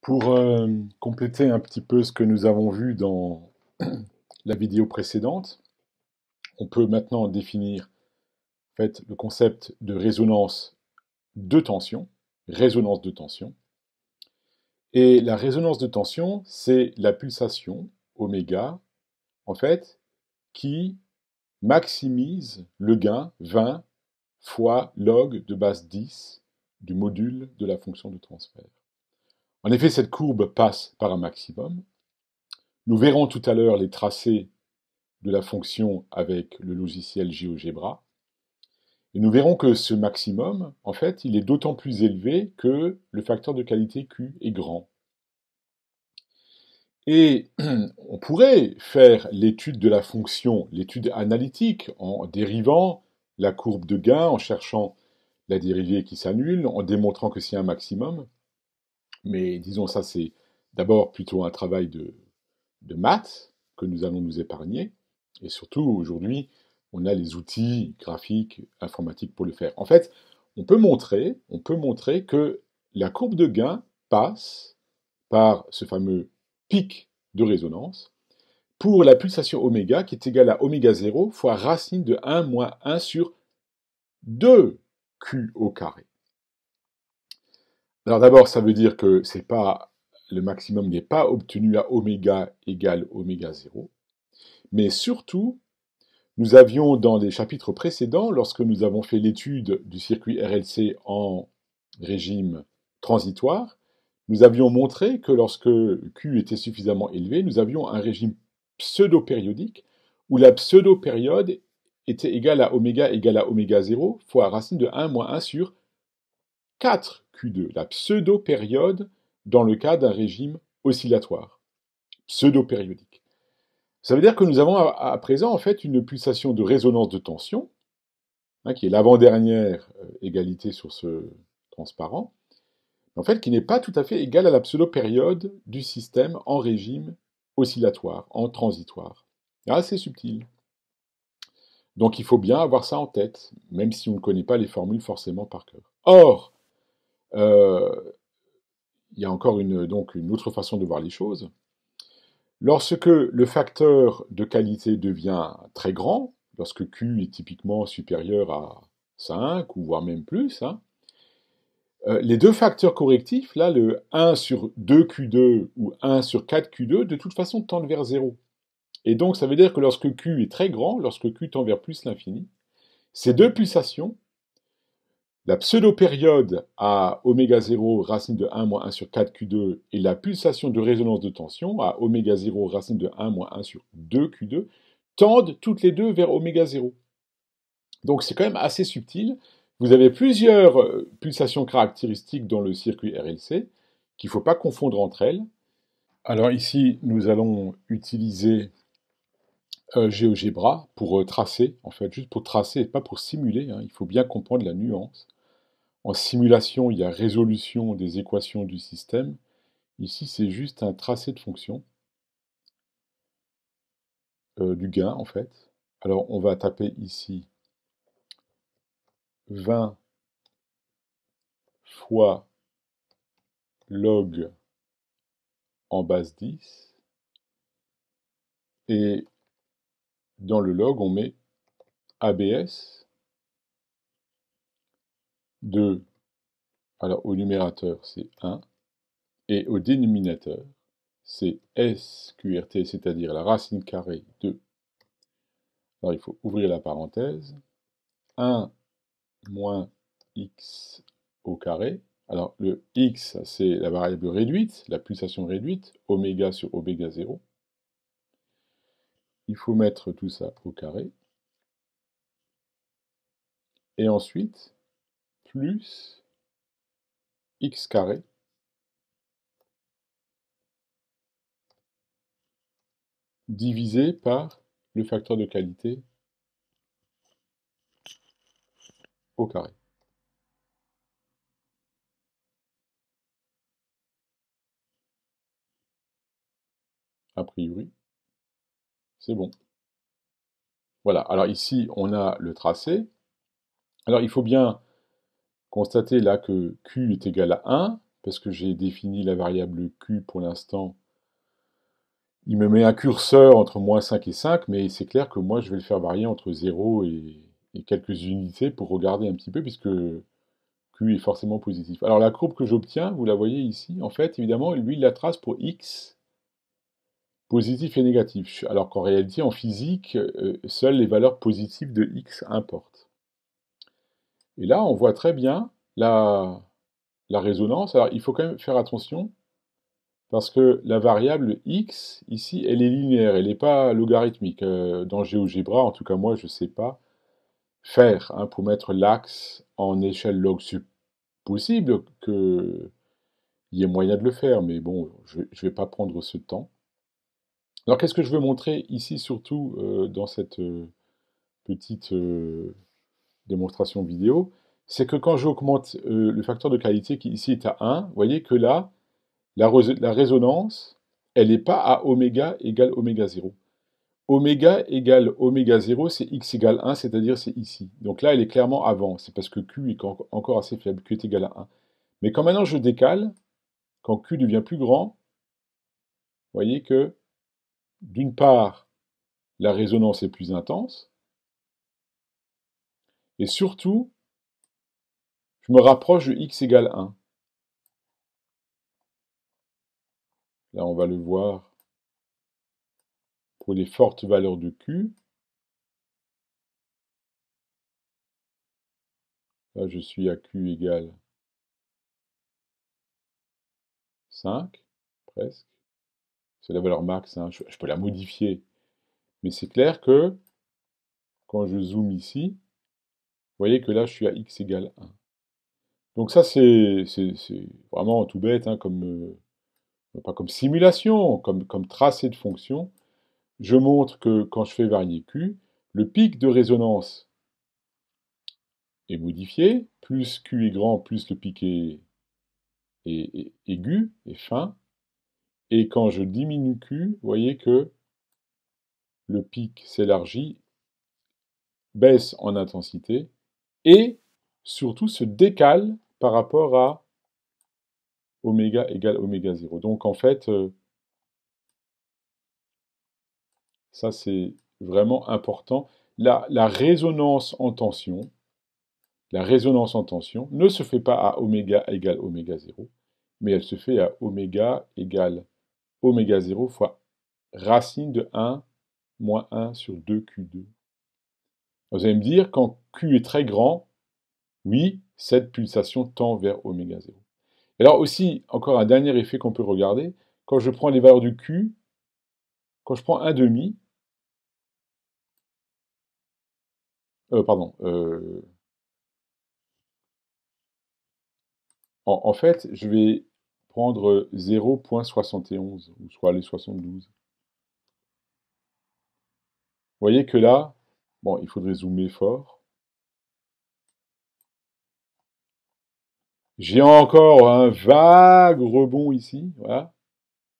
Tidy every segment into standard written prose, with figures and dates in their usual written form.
Pour compléter un petit peu ce que nous avons vu dans la vidéo précédente, on peut maintenant définir en fait, le concept de résonance de tension. Et la résonance de tension, c'est la pulsation oméga, en fait, qui maximise le gain 20 fois log de base 10 du module de la fonction de transfert. En effet, cette courbe passe par un maximum. Nous verrons tout à l'heure les tracés de la fonction avec le logiciel GeoGebra. Et nous verrons que ce maximum, en fait, il est d'autant plus élevé que le facteur de qualité Q est grand. Et on pourrait faire l'étude de la fonction, l'étude analytique, en dérivant la courbe de gain, en cherchant la dérivée qui s'annule, en démontrant que c'est un maximum. Mais disons, ça c'est d'abord plutôt un travail de maths que nous allons nous épargner. Et surtout, aujourd'hui, on a les outils graphiques, informatiques pour le faire. En fait, on peut montrer que la courbe de gain passe par ce fameux pic de résonance pour la pulsation oméga qui est égale à oméga 0 fois racine de 1 moins 1 sur 2q au carré. Alors d'abord, ça veut dire que le maximum n'est pas obtenu à oméga égale oméga 0. Mais surtout, nous avions dans les chapitres précédents, lorsque nous avons fait l'étude du circuit RLC en régime transitoire, nous avions montré que lorsque Q était suffisamment élevé, nous avions un régime pseudo-périodique où la pseudo-période était égale à oméga 0 fois racine de 1 moins 1 sur 4Q2, la pseudo-période dans le cas d'un régime oscillatoire, pseudo-périodique. Ça veut dire que nous avons à présent en fait une pulsation de résonance de tension, qui est l'avant-dernière égalité sur ce transparent, en fait qui n'est pas tout à fait égale à la pseudo-période du système en régime oscillatoire, en transitoire. C'est assez subtil. Donc il faut bien avoir ça en tête, même si on ne connaît pas les formules forcément par cœur. Or, il y a encore donc une autre façon de voir les choses. Lorsque le facteur de qualité devient très grand, lorsque Q est typiquement supérieur à 5 ou voire même plus, les deux facteurs correctifs, là, le 1 sur 2Q2 ou 1 sur 4Q2, de toute façon tendent vers 0. Et donc ça veut dire que lorsque Q est très grand, lorsque Q tend vers plus l'infini, ces deux pulsations, la pseudo-période à oméga 0 racine de 1 moins 1 sur 4Q2 et la pulsation de résonance de tension à oméga 0 racine de 1 moins 1 sur 2Q2 tendent toutes les deux vers oméga 0. Donc c'est quand même assez subtil. Vous avez plusieurs pulsations caractéristiques dans le circuit RLC qu'il ne faut pas confondre entre elles. Alors ici, nous allons utiliser GeoGebra pour tracer, en fait, juste pour tracer et pas pour simuler. Il faut bien comprendre la nuance. En simulation, il y a résolution des équations du système. Ici, c'est juste un tracé de fonction du gain, en fait. Alors, on va taper ici 20 fois log en base 10. Et dans le log, on met ABS de, alors au numérateur, c'est 1, et au dénominateur, c'est SQRT, c'est-à-dire la racine carrée de, alors il faut ouvrir la parenthèse, 1 moins x au carré. Alors le x, c'est la variable réduite, la pulsation réduite, oméga sur oméga 0. Il faut mettre tout ça au carré. Et ensuite, plus x carré divisé par le facteur de qualité au carré. A priori, c'est bon. Voilà, alors ici, on a le tracé. Alors il faut bien constater là que Q est égal à 1, parce que j'ai défini la variable Q pour l'instant. Il me met un curseur entre moins 5 et 5, mais c'est clair que moi, je vais le faire varier entre 0 et quelques unités pour regarder un petit peu, puisque Q est forcément positif. Alors la courbe que j'obtiens, vous la voyez ici, en fait, évidemment, lui, il la trace pour X positif et négatif, alors qu'en réalité, en physique, seules les valeurs positives de X importent. Et là, on voit très bien la résonance. Alors, il faut quand même faire attention, parce que la variable x, ici, elle est linéaire, elle n'est pas logarithmique. Dans GeoGebra, en tout cas moi, je ne sais pas faire pour mettre l'axe en échelle log sup. Possible qu'il y ait moyen de le faire, mais bon, je ne vais pas prendre ce temps. Alors qu'est-ce que je veux montrer ici, surtout dans cette petite démonstration vidéo, c'est que quand j'augmente le facteur de qualité qui ici est à 1, vous voyez que là, la résonance, elle n'est pas à oméga égale oméga 0. Oméga égale oméga 0, c'est x égale 1, c'est-à-dire c'est ici. Donc là, elle est clairement avant, c'est parce que Q est encore assez faible, Q est égal à 1. Mais quand maintenant je décale, quand Q devient plus grand, vous voyez que, d'une part, la résonance est plus intense, et surtout, je me rapproche de x égale 1. Là, on va le voir pour les fortes valeurs de Q. Là, je suis à Q égale 5, presque. C'est la valeur max, hein. Je peux la modifier. Mais c'est clair que, quand je zoome ici, vous voyez que là, je suis à x égale 1. Donc ça, c'est vraiment tout bête, hein, pas comme simulation, comme tracé de fonction. Je montre que quand je fais varier Q, le pic de résonance est modifié, plus Q est grand, plus le pic est aigu, est fin. Et quand je diminue Q, vous voyez que le pic s'élargit, baisse en intensité, et surtout se décale par rapport à oméga égale oméga 0. Donc en fait, ça c'est vraiment important. La résonance en tension, ne se fait pas à oméga égale oméga 0, mais elle se fait à oméga égale oméga 0 fois racine de 1 moins 1 sur 2Q2. Vous allez me dire, quand Q est très grand, oui, cette pulsation tend vers oméga 0. Et alors aussi, encore un dernier effet qu'on peut regarder, quand je prends les valeurs du Q, quand je prends 1,5, en fait, je vais prendre 0,71, ou soit les 72. Vous voyez que là, bon, il faudrait zoomer fort. J'ai encore un vague rebond ici, voilà.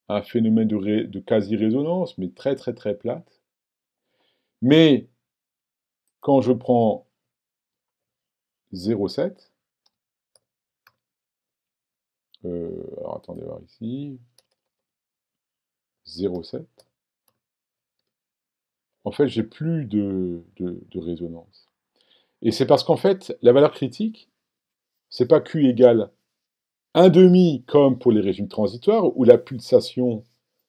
Un phénomène de quasi-résonance, mais très très très plate. Mais quand je prends 0,7, alors attendez voir ici, 0,7, en fait j'ai plus de résonance. Et c'est parce qu'en fait, la valeur critique, c'est pas Q égale 1,5 comme pour les régimes transitoires, où la pulsation,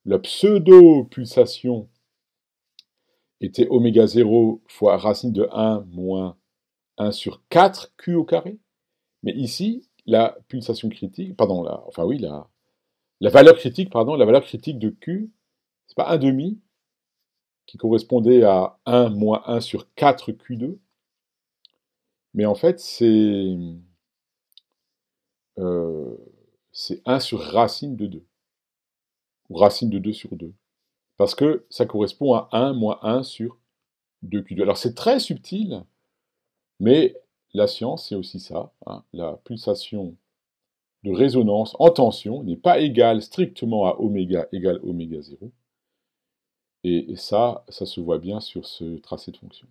la pseudo-pulsation était oméga 0 fois racine de 1 moins 1 sur 4 Q au carré. Mais ici, la pulsation critique, pardon, la valeur critique, pardon, la valeur critique de Q, c'est pas 1,5 qui correspondait à 1 moins 1 sur 4 Q2, mais en fait, euh, c'est 1 sur racine de 2, ou racine de 2 sur 2, parce que ça correspond à 1 moins 1 sur 2Q2. Alors c'est très subtil, mais la science, c'est aussi ça, hein. La pulsation de résonance en tension n'est pas égale strictement à oméga égale oméga 0. Et ça se voit bien sur ce tracé de fonction.